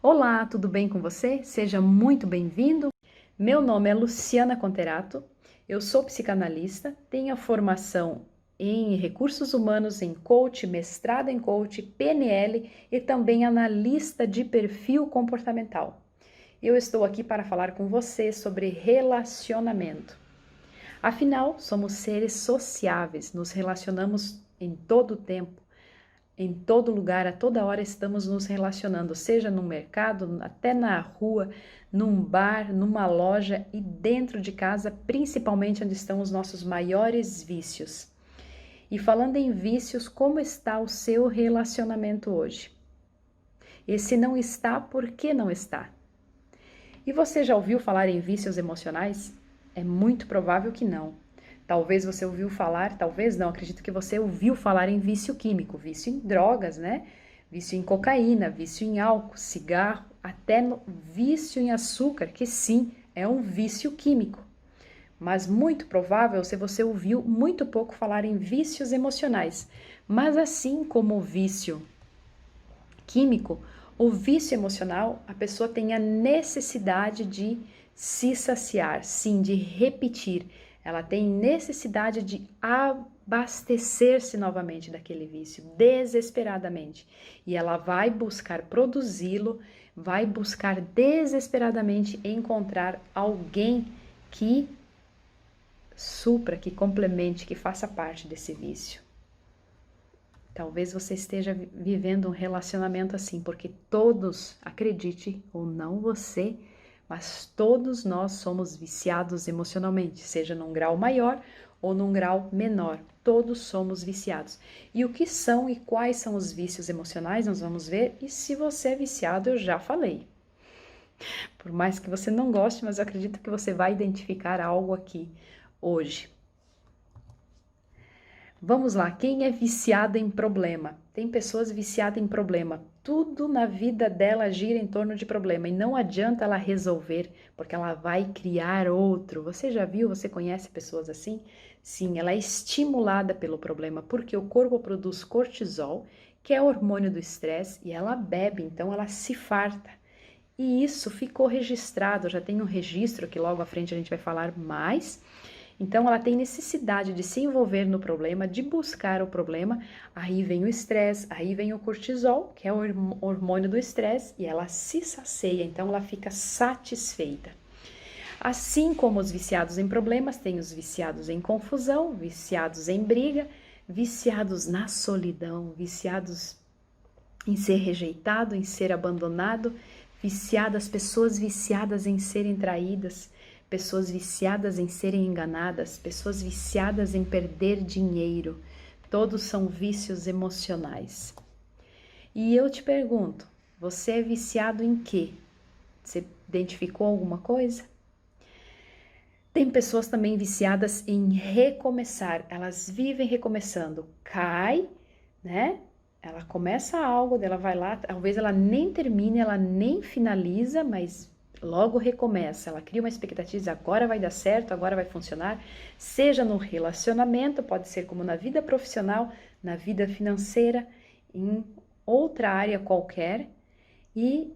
Olá, tudo bem com você? Seja muito bem-vindo. Meu nome é Luciana Conterato, eu sou psicanalista, tenho a formação em recursos humanos, em coach, mestrado em coach, PNL e também analista de perfil comportamental. Eu estou aqui para falar com você sobre relacionamento. Afinal, somos seres sociáveis, nos relacionamos em todo o tempo. Em todo lugar, a toda hora estamos nos relacionando, seja no mercado, até na rua, num bar, numa loja e dentro de casa, principalmente onde estão os nossos maiores vícios. E falando em vícios, como está o seu relacionamento hoje? E se não está, por que não está? E você já ouviu falar em vícios emocionais? É muito provável que não. Talvez você ouviu falar, talvez não, acredito que você ouviu falar em vício químico, vício em drogas, né? Vício em cocaína, vício em álcool, cigarro, até vício em açúcar, que sim, é um vício químico. Mas muito provável se você ouviu muito pouco falar em vícios emocionais. Mas assim como o vício químico, o vício emocional, a pessoa tem a necessidade de se saciar, sim, de repetir. Ela tem necessidade de abastecer-se novamente daquele vício, desesperadamente. E ela vai buscar produzi-lo, vai buscar desesperadamente encontrar alguém que supra, que complemente, que faça parte desse vício. Talvez você esteja vivendo um relacionamento assim, porque todos, acredite ou não você, mas todos nós somos viciados emocionalmente, seja num grau maior ou num grau menor. Todos somos viciados. E o que são e quais são os vícios emocionais, nós vamos ver. E se você é viciado, eu já falei. Por mais que você não goste, mas eu acredito que você vai identificar algo aqui hoje. Vamos lá, quem é viciado em problema? Tem pessoas viciadas em problema. Tudo na vida dela gira em torno de problema e não adianta ela resolver, porque ela vai criar outro. Você já viu, você conhece pessoas assim? Sim, ela é estimulada pelo problema, porque o corpo produz cortisol, que é o hormônio do estresse, e ela bebe, então ela se farta. E isso ficou registrado, já tem um registro que logo à frente a gente vai falar mais. Então, ela tem necessidade de se envolver no problema, de buscar o problema. Aí vem o estresse, aí vem o cortisol, que é o hormônio do estresse, e ela se sacia, então ela fica satisfeita. Assim como os viciados em problemas, tem os viciados em confusão, viciados em briga, viciados na solidão, viciados em ser rejeitado, em ser abandonado, viciadas, pessoas viciadas em serem traídas, pessoas viciadas em serem enganadas, pessoas viciadas em perder dinheiro. Todos são vícios emocionais. E eu te pergunto, você é viciado em quê? Você identificou alguma coisa? Tem pessoas também viciadas em recomeçar, elas vivem recomeçando, cai, né? Ela começa algo, ela vai lá, talvez ela nem termine, ela nem finaliza, mas logo recomeça, ela cria uma expectativa, agora vai dar certo, agora vai funcionar, seja no relacionamento, pode ser como na vida profissional, na vida financeira, em outra área qualquer, e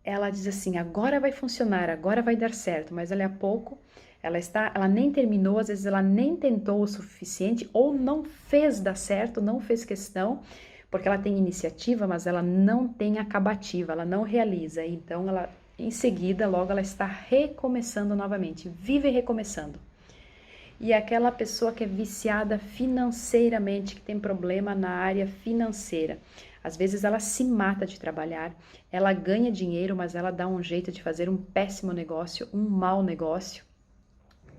ela diz assim, agora vai funcionar, agora vai dar certo, mas dali a pouco ela nem terminou, às vezes ela nem tentou o suficiente, ou não fez dar certo, não fez questão, porque ela tem iniciativa, mas ela não tem acabativa, ela não realiza, então ela em seguida, logo ela está recomeçando novamente, vive recomeçando. E aquela pessoa que é viciada financeiramente, que tem problema na área financeira, às vezes ela se mata de trabalhar, ela ganha dinheiro, mas ela dá um jeito de fazer um péssimo negócio, um mau negócio,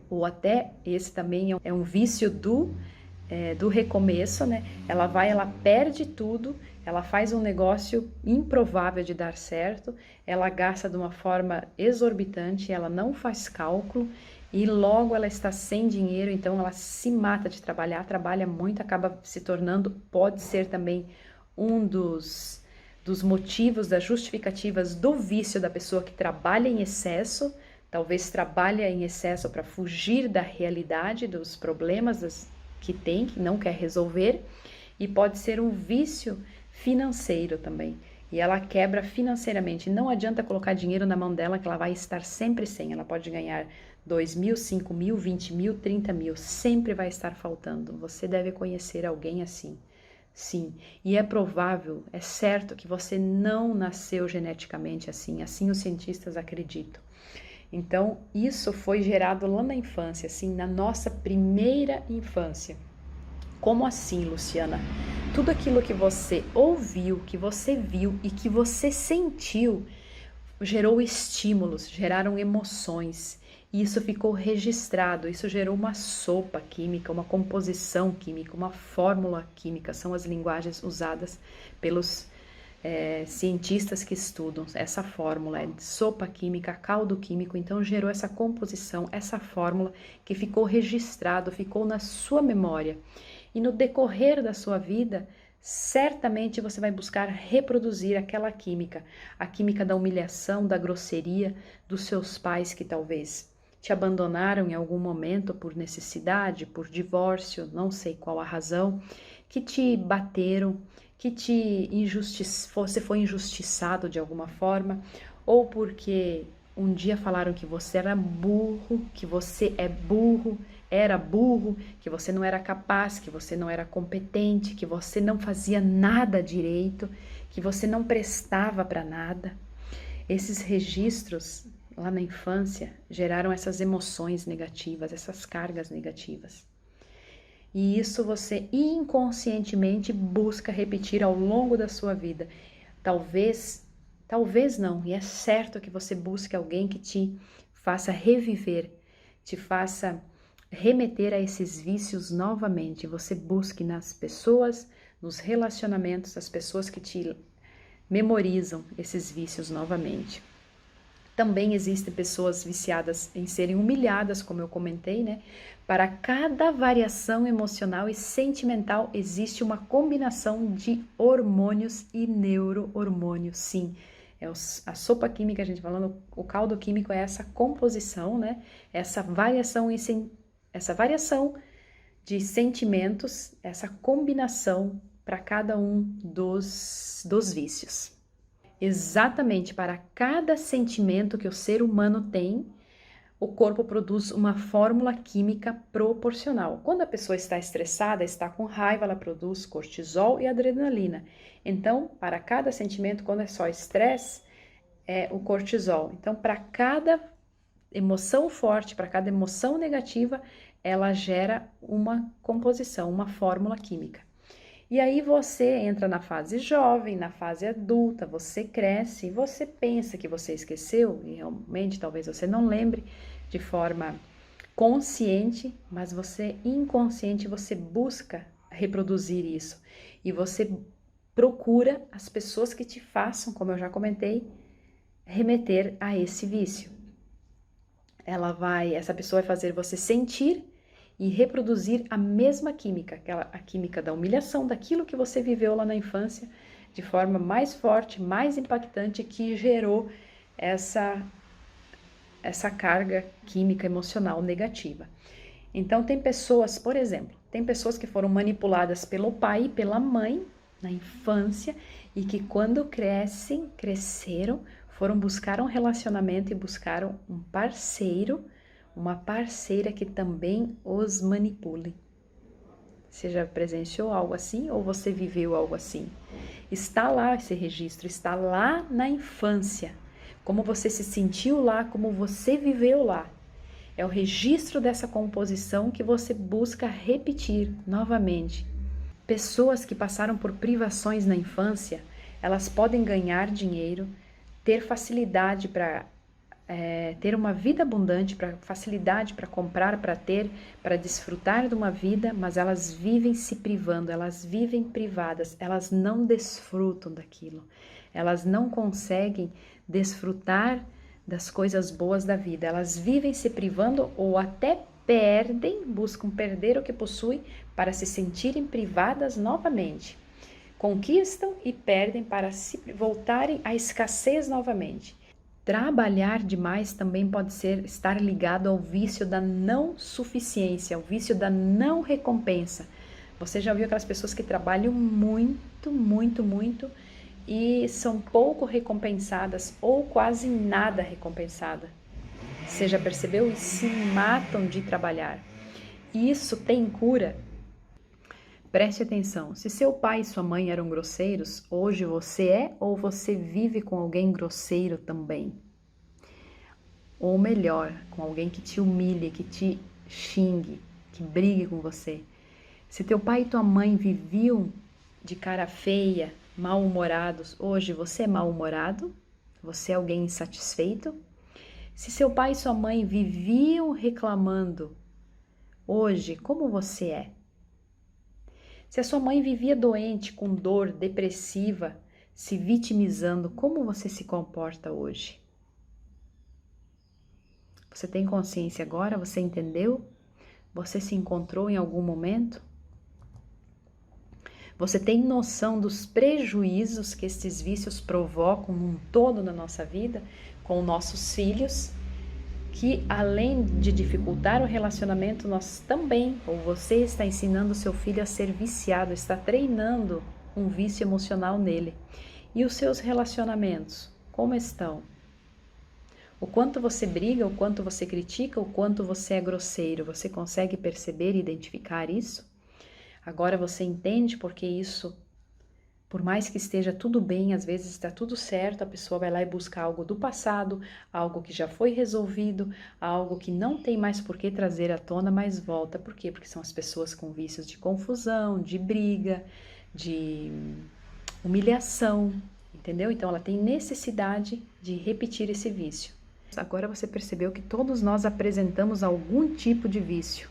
ou até esse também é um vício do recomeço, né? Ela perde tudo, ela faz um negócio improvável de dar certo, ela gasta de uma forma exorbitante, ela não faz cálculo e logo ela está sem dinheiro, então ela se mata de trabalhar, trabalha muito, acaba se tornando, pode ser também um dos motivos, das justificativas do vício da pessoa que trabalha em excesso, talvez trabalha em excesso para fugir da realidade, dos problemas que tem, que não quer resolver, e pode ser um vício financeiro também, e ela quebra financeiramente. Não adianta colocar dinheiro na mão dela que ela vai estar sempre sem. Ela pode ganhar 2.000, 5.000, 20.000, 30.000, sempre vai estar faltando. Você deve conhecer alguém assim. Sim, e é provável, é certo que você não nasceu geneticamente assim, assim os cientistas acreditam. Então, isso foi gerado lá na infância, assim, na nossa primeira infância. Como assim, Luciana? Tudo aquilo que você ouviu, que você viu e que você sentiu gerou estímulos, geraram emoções. E isso ficou registrado, isso gerou uma sopa química, uma composição química, uma fórmula química. São as linguagens usadas pelos cientistas que estudam essa fórmula, sopa química, caldo químico. Então gerou essa composição, essa fórmula que ficou registrado, ficou na sua memória. E no decorrer da sua vida, certamente você vai buscar reproduzir aquela química, a química da humilhação, da grosseria dos seus pais que talvez te abandonaram em algum momento por necessidade, por divórcio, não sei qual a razão, que te bateram, que você foi injustiçado de alguma forma, ou porque um dia falaram que você era burro, que você é burro, era burro, que você não era capaz, que você não era competente, que você não fazia nada direito, que você não prestava para nada. Esses registros lá na infância geraram essas emoções negativas, essas cargas negativas. E isso você inconscientemente busca repetir ao longo da sua vida. Talvez não, e é certo que você busque alguém que te faça reviver, te faça remeter a esses vícios novamente. Você busque nas pessoas, nos relacionamentos, as pessoas que te memorizam esses vícios novamente. Também existem pessoas viciadas em serem humilhadas, como eu comentei, né? Para cada variação emocional e sentimental existe uma combinação de hormônios e neurohormônios, sim. A sopa química, a gente falando, o caldo químico é essa composição, né? Essa variação de sentimentos, essa combinação para cada um dos vícios. Exatamente para cada sentimento que o ser humano tem, o corpo produz uma fórmula química proporcional. Quando a pessoa está estressada, está com raiva, ela produz cortisol e adrenalina. Então, para cada sentimento, quando é só estresse, é o cortisol. Então, para cada emoção forte, para cada emoção negativa, ela gera uma composição, uma fórmula química. E aí você entra na fase jovem, na fase adulta, você cresce e você pensa que você esqueceu, e realmente talvez você não lembre de forma consciente, mas você inconsciente, você busca reproduzir isso. E você procura as pessoas que te façam, como eu já comentei, remeter a esse vício. Essa pessoa vai fazer você sentir e reproduzir a mesma química, a química da humilhação, daquilo que você viveu lá na infância, de forma mais forte, mais impactante, que gerou essa carga química emocional negativa. Então tem pessoas, por exemplo, tem pessoas que foram manipuladas pelo pai e pela mãe na infância e que quando cresceram, foram buscar um relacionamento e buscaram um parceiro, uma parceira que também os manipule. Você já presenciou algo assim ou você viveu algo assim? Está lá esse registro, está lá na infância. Como você se sentiu lá, como você viveu lá. É o registro dessa composição que você busca repetir novamente. Pessoas que passaram por privações na infância, elas podem ganhar dinheiro, ter facilidade para ter uma vida abundante, facilidade para comprar, para ter, para desfrutar de uma vida, mas elas vivem se privando, elas vivem privadas, elas não desfrutam daquilo, elas não conseguem desfrutar das coisas boas da vida, elas vivem se privando ou até buscam perder o que possuem para se sentirem privadas novamente. Conquistam e perdem para se voltarem à escassez novamente. Trabalhar demais também pode estar ligado ao vício da não suficiência, ao vício da não recompensa. Você já viu aquelas pessoas que trabalham muito, muito, muito e são pouco recompensadas ou quase nada recompensada. Você já percebeu? E se matam de trabalhar. Isso tem cura? Preste atenção, se seu pai e sua mãe eram grosseiros, hoje você é ou você vive com alguém grosseiro também? Ou melhor, com alguém que te humilhe, que te xingue, que brigue com você. Se teu pai e tua mãe viviam de cara feia, mal-humorados, hoje você é mal-humorado? Você é alguém insatisfeito? Se seu pai e sua mãe viviam reclamando, hoje como você é? Se a sua mãe vivia doente, com dor, depressiva, se vitimizando, como você se comporta hoje? Você tem consciência agora? Você entendeu? Você se encontrou em algum momento? Você tem noção dos prejuízos que esses vícios provocam num todo na nossa vida, com nossos filhos, que além de dificultar o relacionamento, nós também, ou você está ensinando seu filho a ser viciado, está treinando um vício emocional nele. E os seus relacionamentos, como estão? O quanto você briga, o quanto você critica, o quanto você é grosseiro, você consegue perceber e identificar isso? Agora você entende porque isso, por mais que esteja tudo bem, às vezes está tudo certo, a pessoa vai lá e busca algo do passado, algo que já foi resolvido, algo que não tem mais por que trazer à tona, mas volta. Por quê? Porque são as pessoas com vícios de confusão, de briga, de humilhação, entendeu? Então ela tem necessidade de repetir esse vício. Agora você percebeu que todos nós apresentamos algum tipo de vício,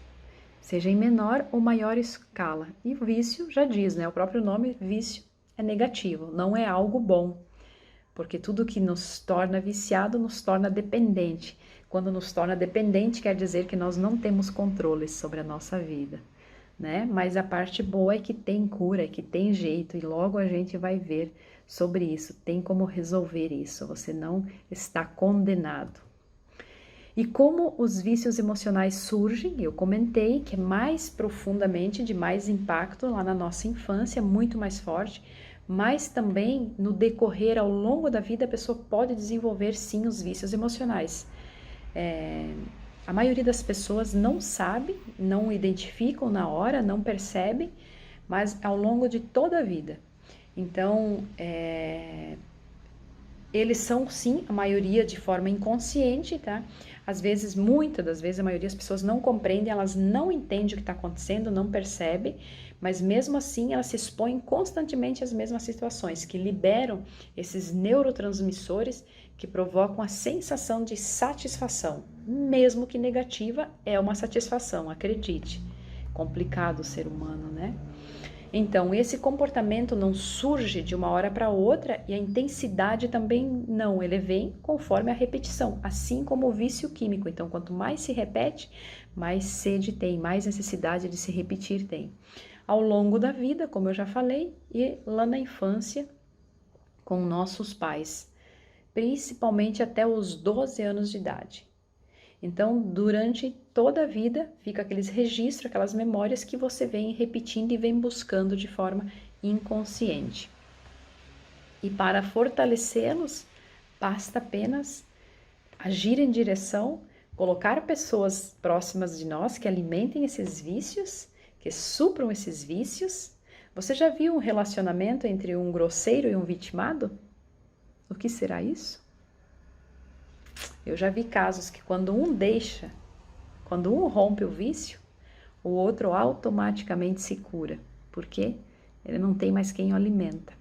seja em menor ou maior escala. E vício já diz, né? O próprio nome, vício, é negativo, não é algo bom. Porque tudo que nos torna viciado nos torna dependente. Quando nos torna dependente, quer dizer que nós não temos controle sobre a nossa vida, né? Mas a parte boa é que tem cura, é que tem jeito, e logo a gente vai ver sobre isso. Tem como resolver isso, você não está condenado. E como os vícios emocionais surgem, eu comentei que é mais profundamente, de mais impacto lá na nossa infância, muito mais forte, mas também no decorrer ao longo da vida a pessoa pode desenvolver sim os vícios emocionais. A maioria das pessoas não sabe, não identificam na hora, não percebem, mas ao longo de toda a vida. Então, eles são sim, a maioria de forma inconsciente, tá? Às vezes, muitas das vezes, a maioria das pessoas não compreendem, elas não entendem o que está acontecendo, não percebem, mas mesmo assim elas se expõem constantemente às mesmas situações, que liberam esses neurotransmissores que provocam a sensação de satisfação, mesmo que negativa, é uma satisfação, acredite. Complicado o ser humano, né? Então, esse comportamento não surge de uma hora para outra e a intensidade também não, ele vem conforme a repetição, assim como o vício químico. Então, quanto mais se repete, mais sede tem, mais necessidade de se repetir tem. Ao longo da vida, como eu já falei, e lá na infância, com nossos pais, principalmente até os 12 anos de idade. Então, durante toda a vida, fica aqueles registros, aquelas memórias que você vem repetindo e vem buscando de forma inconsciente. E para fortalecê-los, basta apenas agir em direção, colocar pessoas próximas de nós que alimentem esses vícios, que supram esses vícios. Você já viu um relacionamento entre um grosseiro e um vitimado? O que será isso? Eu já vi casos que quando um rompe o vício, o outro automaticamente se cura. Por quê? Ele não tem mais quem o alimenta.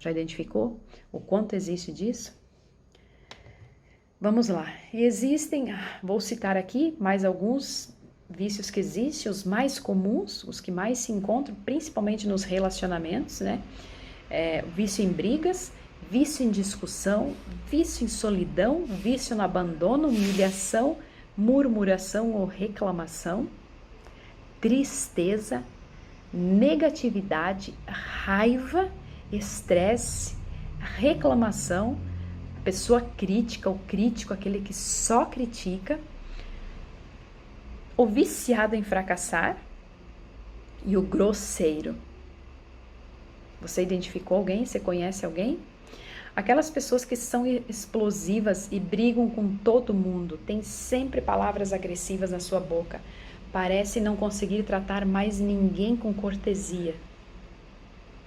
Já identificou o quanto existe disso? Vamos lá. Existem, vou citar aqui mais alguns vícios que existem, os mais comuns, os que mais se encontram, principalmente nos relacionamentos, né? Vício em brigas, vício em discussão, vício em solidão, vício no abandono, humilhação, murmuração ou reclamação, tristeza, negatividade, raiva, estresse, reclamação, pessoa crítica, o crítico, aquele que só critica, o viciado em fracassar e o grosseiro. Você identificou alguém? Você conhece alguém? Aquelas pessoas que são explosivas e brigam com todo mundo, têm sempre palavras agressivas na sua boca, parece não conseguir tratar mais ninguém com cortesia.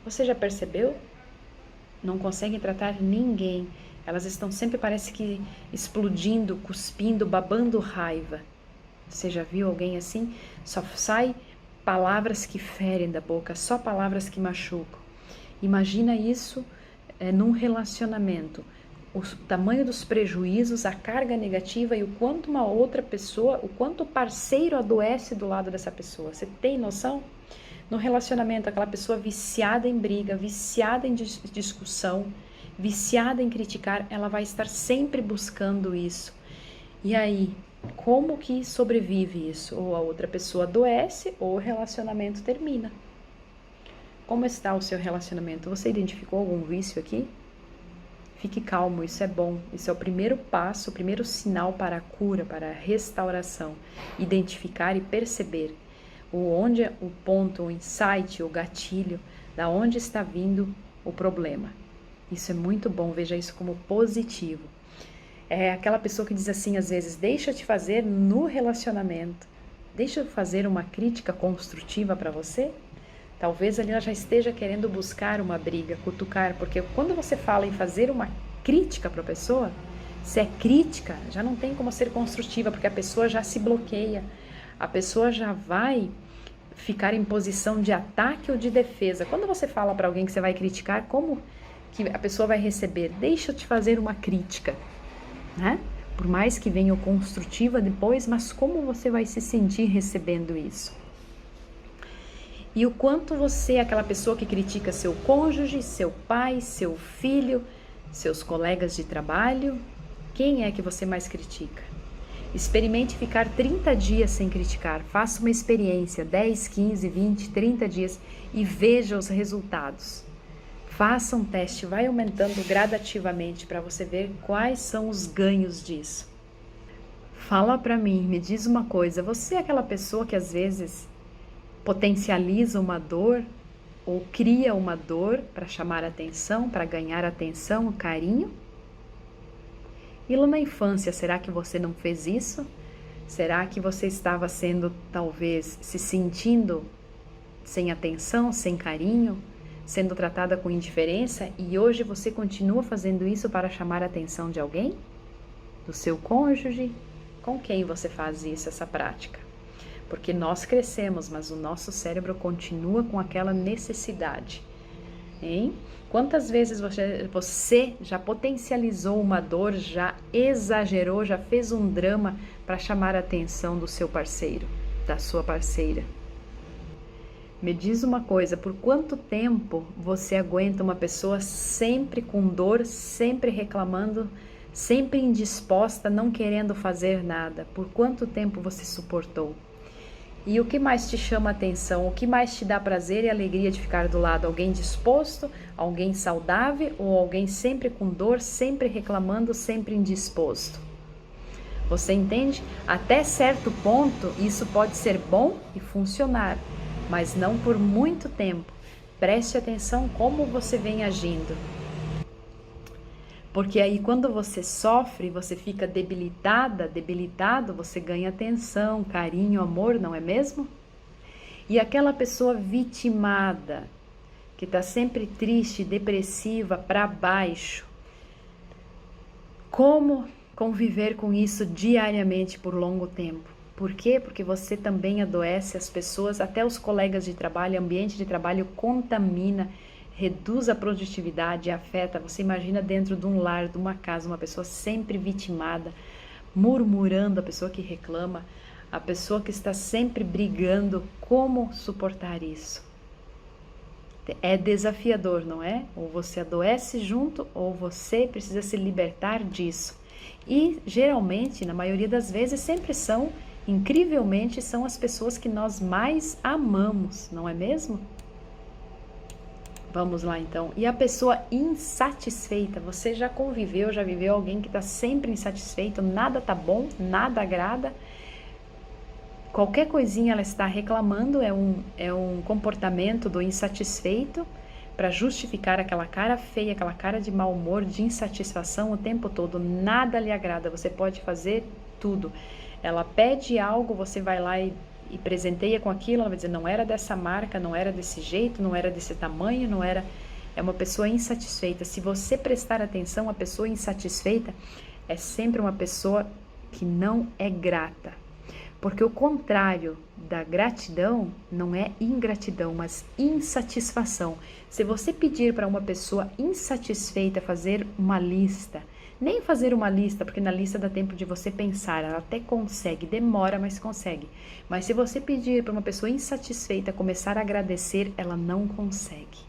Você já percebeu? Não conseguem tratar ninguém. Elas estão sempre, parece que, explodindo, cuspindo, babando raiva. Você já viu alguém assim? Só sai palavras que ferem da boca, só palavras que machucam. Imagina isso num relacionamento. O tamanho dos prejuízos, a carga negativa e o quanto uma outra pessoa, o quanto o parceiro adoece do lado dessa pessoa. Você tem noção? No relacionamento, aquela pessoa viciada em briga, viciada em discussão, viciada em criticar, ela vai estar sempre buscando isso. E aí, como que sobrevive isso? Ou a outra pessoa adoece ou o relacionamento termina. Como está o seu relacionamento? Você identificou algum vício aqui? Fique calmo, isso é bom. Isso é o primeiro passo, o primeiro sinal para a cura, para a restauração. Identificar e perceber onde é o ponto, o insight, o gatilho, da onde está vindo o problema. Isso é muito bom, veja isso como positivo. É aquela pessoa que diz assim, às vezes, deixa eu te fazer no relacionamento, deixa eu fazer uma crítica construtiva para você. Talvez ali ela já esteja querendo buscar uma briga, cutucar, porque quando você fala em fazer uma crítica para a pessoa, se é crítica, já não tem como ser construtiva, porque a pessoa já se bloqueia, a pessoa já vai ficar em posição de ataque ou de defesa. Quando você fala para alguém que você vai criticar, como que a pessoa vai receber? Deixa eu te fazer uma crítica, né? Por mais que venha o construtiva depois, mas como você vai se sentir recebendo isso? E o quanto você é aquela pessoa que critica seu cônjuge, seu pai, seu filho, seus colegas de trabalho? Quem é que você mais critica? Experimente ficar 30 dias sem criticar. Faça uma experiência, 10, 15, 20, 30 dias e veja os resultados. Faça um teste, vai aumentando gradativamente para você ver quais são os ganhos disso. Fala para mim, me diz uma coisa, você é aquela pessoa que às vezes potencializa uma dor ou cria uma dor para chamar atenção, para ganhar atenção, carinho? E lá na infância, será que você não fez isso? Será que você estava sendo, talvez, se sentindo sem atenção, sem carinho, sendo tratada com indiferença e hoje você continua fazendo isso para chamar a atenção de alguém? Do seu cônjuge? Com quem você faz isso, essa prática? Porque nós crescemos, mas o nosso cérebro continua com aquela necessidade, hein? Quantas vezes você já potencializou uma dor, já exagerou, já fez um drama para chamar a atenção do seu parceiro, da sua parceira? Me diz uma coisa, por quanto tempo você aguenta uma pessoa sempre com dor, sempre reclamando, sempre indisposta, não querendo fazer nada? Por quanto tempo você suportou? E o que mais te chama a atenção? O que mais te dá prazer e alegria de ficar do lado? Alguém disposto? Alguém saudável? Ou alguém sempre com dor, sempre reclamando, sempre indisposto? Você entende? Até certo ponto, isso pode ser bom e funcionar, mas não por muito tempo. Preste atenção como você vem agindo. Porque aí quando você sofre, você fica debilitado, você ganha atenção, carinho, amor, não é mesmo? E aquela pessoa vitimada, que está sempre triste, depressiva, para baixo, como conviver com isso diariamente por longo tempo? Por quê? Porque você também adoece as pessoas, até os colegas de trabalho, ambiente de trabalho contamina, reduz a produtividade, afeta. Você imagina dentro de um lar, de uma casa, uma pessoa sempre vitimada, murmurando, a pessoa que reclama, a pessoa que está sempre brigando. Como suportar isso? É desafiador, não é? Ou você adoece junto, ou você precisa se libertar disso. E geralmente, na maioria das vezes, sempre são, incrivelmente, são as pessoas que nós mais amamos, não é mesmo? Vamos lá então. E a pessoa insatisfeita, você já conviveu, já viveu alguém que está sempre insatisfeito, nada tá bom, nada agrada, qualquer coisinha ela está reclamando, é um comportamento do insatisfeito, para justificar aquela cara feia, aquela cara de mau humor, de insatisfação o tempo todo. Nada lhe agrada, você pode fazer tudo. Ela pede algo, você vai lá e presenteia com aquilo, ela vai dizer, não era dessa marca, não era desse jeito, não era desse tamanho, não era... É uma pessoa insatisfeita. Se você prestar atenção, a pessoa insatisfeita é sempre uma pessoa que não é grata. Porque o contrário da gratidão não é ingratidão, mas insatisfação. Se você pedir para uma pessoa insatisfeita fazer uma lista, nem fazer uma lista, porque na lista dá tempo de você pensar, ela até consegue, demora, mas consegue. Mas se você pedir para uma pessoa insatisfeita começar a agradecer, ela não consegue.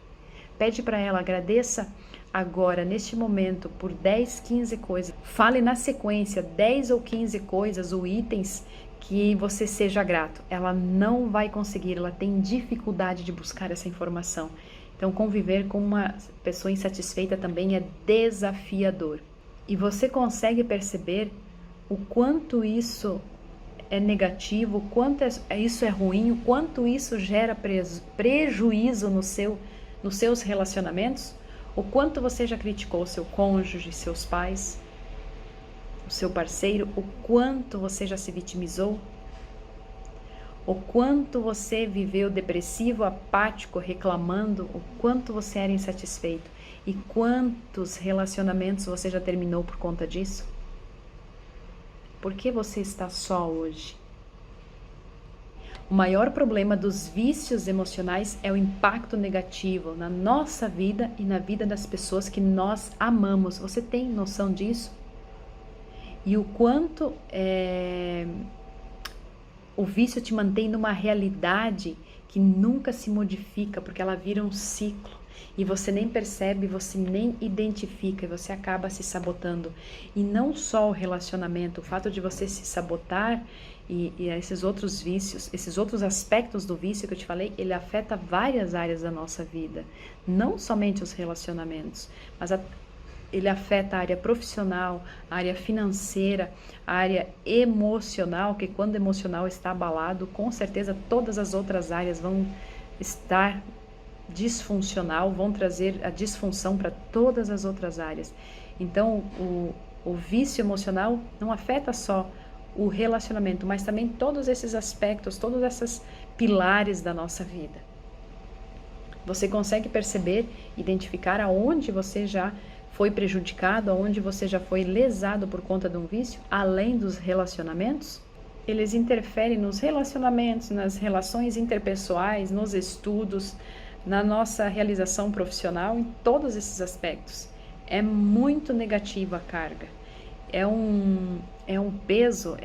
Pede para ela, agradeça agora, neste momento, por 10, 15 coisas. Fale na sequência 10 ou 15 coisas ou itens que você seja grato. Ela não vai conseguir, ela tem dificuldade de buscar essa informação. Então, conviver com uma pessoa insatisfeita também é desafiador. E você consegue perceber o quanto isso é negativo, o quanto isso é ruim, o quanto isso gera prejuízo nos seus relacionamentos? O quanto você já criticou o seu cônjuge, seus pais, o seu parceiro, o quanto você já se vitimizou, o quanto você viveu depressivo, apático, reclamando, o quanto você era insatisfeito e quantos relacionamentos você já terminou por conta disso? Por que você está só hoje? O maior problema dos vícios emocionais é o impacto negativo na nossa vida e na vida das pessoas que nós amamos. Você tem noção disso? E o quanto o vício te mantém numa realidade que nunca se modifica, porque ela vira um ciclo. E você nem percebe, você nem identifica, e você acaba se sabotando. E não só o relacionamento, o fato de você se sabotar e esses outros vícios, esses outros aspectos do vício que eu te falei, ele afeta várias áreas da nossa vida. Não somente os relacionamentos, mas ele afeta a área profissional, a área financeira, a área emocional, que quando o emocional está abalado, com certeza todas as outras áreas vão estar disfuncional, vão trazer a disfunção para todas as outras áreas. Então, o vício emocional não afeta só o relacionamento, mas também todos esses aspectos, todos esses pilares da nossa vida. Você consegue perceber, identificar aonde você já foi prejudicado, aonde você já foi lesado por conta de um vício, além dos relacionamentos? Eles interferem nos relacionamentos, nas relações interpessoais, nos estudos, na nossa realização profissional, em todos esses aspectos. É muito negativa a carga. É um peso,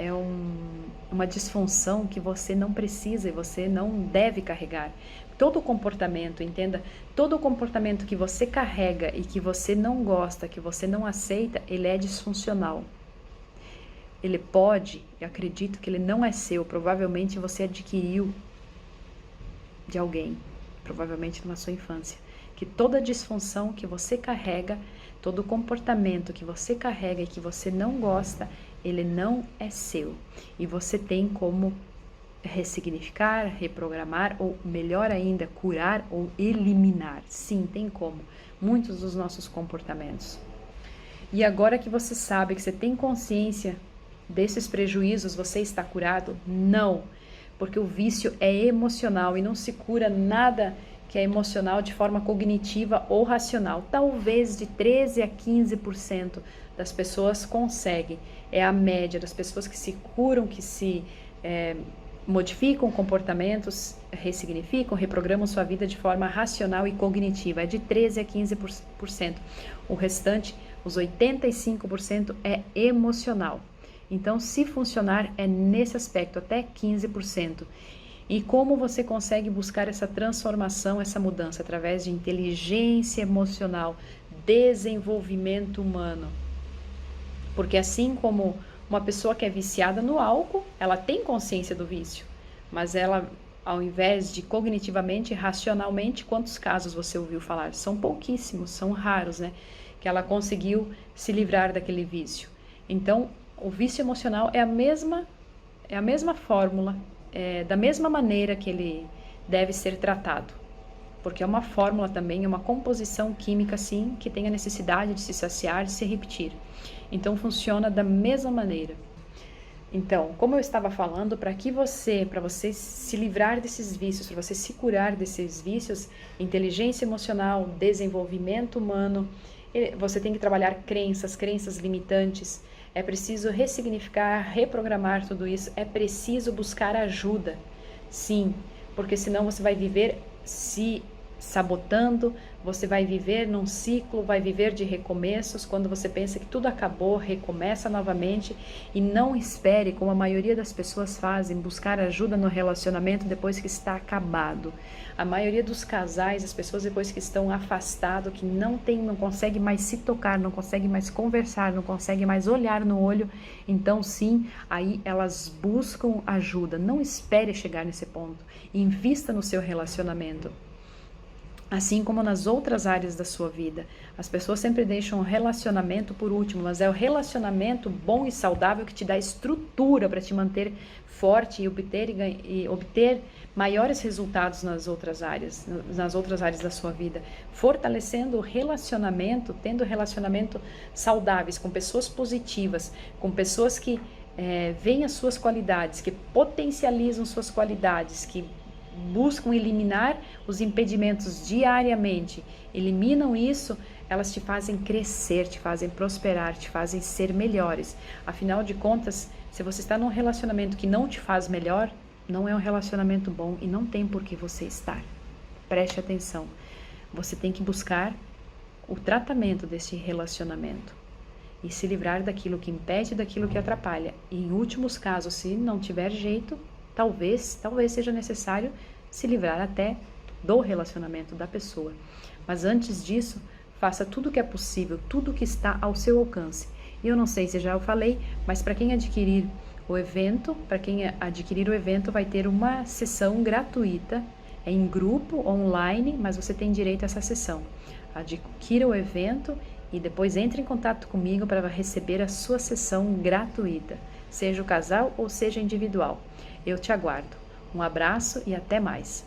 uma disfunção que você não precisa e você não deve carregar. Todo comportamento, entenda, todo comportamento que você carrega e que você não gosta, que você não aceita, ele é disfuncional. Ele pode, eu acredito que ele não é seu, provavelmente você adquiriu de alguém, provavelmente na sua infância, que toda disfunção que você carrega, todo comportamento que você carrega e que você não gosta, ele não é seu. E você tem como ressignificar, reprogramar ou, melhor ainda, curar ou eliminar. Sim, tem como. Muitos dos nossos comportamentos. E agora que você sabe, que você tem consciência desses prejuízos, você está curado? Não, porque o vício é emocional e não se cura nada que é emocional de forma cognitiva ou racional. Talvez de 13 a 15% das pessoas conseguem. É a média das pessoas que se curam, que se modificam comportamentos, ressignificam, reprogramam sua vida de forma racional e cognitiva. É de 13 a 15%. O restante, os 85%, é emocional. Então, se funcionar, é nesse aspecto, até 15%. E como você consegue buscar essa transformação, essa mudança? Através de inteligência emocional, desenvolvimento humano. Porque assim como uma pessoa que é viciada no álcool, ela tem consciência do vício, mas ela, ao invés de cognitivamente, racionalmente, quantos casos você ouviu falar? São pouquíssimos, são raros, né? Que ela conseguiu se livrar daquele vício. Então, o vício emocional é a mesma fórmula, da mesma maneira que ele deve ser tratado. porque é uma fórmula também, é uma composição química, sim, que tem a necessidade de se saciar, de se repetir. Então, funciona da mesma maneira. Então, como eu estava falando, para você se livrar desses vícios, para você se curar desses vícios, inteligência emocional, desenvolvimento humano, você tem que trabalhar crenças limitantes. É preciso ressignificar, reprogramar tudo isso. É preciso buscar ajuda, sim, porque senão você vai viver se sabotando, você vai viver num ciclo, vai viver de recomeços. Quando você pensa que tudo acabou, recomeça novamente. E não espere, como a maioria das pessoas fazem, buscar ajuda no relacionamento depois que está acabado. A maioria dos casais, as pessoas depois que estão afastados, que não consegue mais se tocar, não consegue mais conversar, não consegue mais olhar no olho, então sim, aí elas buscam ajuda. Não espere chegar nesse ponto. Invista no seu relacionamento. Assim como nas outras áreas da sua vida. As pessoas sempre deixam o relacionamento por último, mas é o relacionamento bom e saudável que te dá estrutura para te manter forte e obter maiores resultados nas outras áreas da sua vida. Fortalecendo o relacionamento, tendo relacionamento saudáveis, com pessoas positivas, com pessoas que veem as suas qualidades, que potencializam suas qualidades, que buscam eliminar os impedimentos diariamente, eliminam isso, elas te fazem crescer, te fazem prosperar, te fazem ser melhores. Afinal de contas, se você está num relacionamento que não te faz melhor, não é um relacionamento bom e não tem por que você estar. Preste atenção. Você tem que buscar o tratamento desse relacionamento e se livrar daquilo que impede, daquilo que atrapalha. E em últimos casos, se não tiver jeito, talvez seja necessário se livrar até do relacionamento da pessoa. Mas antes disso, faça tudo o que é possível, tudo o que está ao seu alcance. E eu não sei se já eu falei, mas para quem adquirir o evento, vai ter uma sessão gratuita, em grupo, online, mas você tem direito a essa sessão. Adquira o evento e depois entre em contato comigo para receber a sua sessão gratuita, seja o casal ou seja individual. Eu te aguardo. Um abraço e até mais.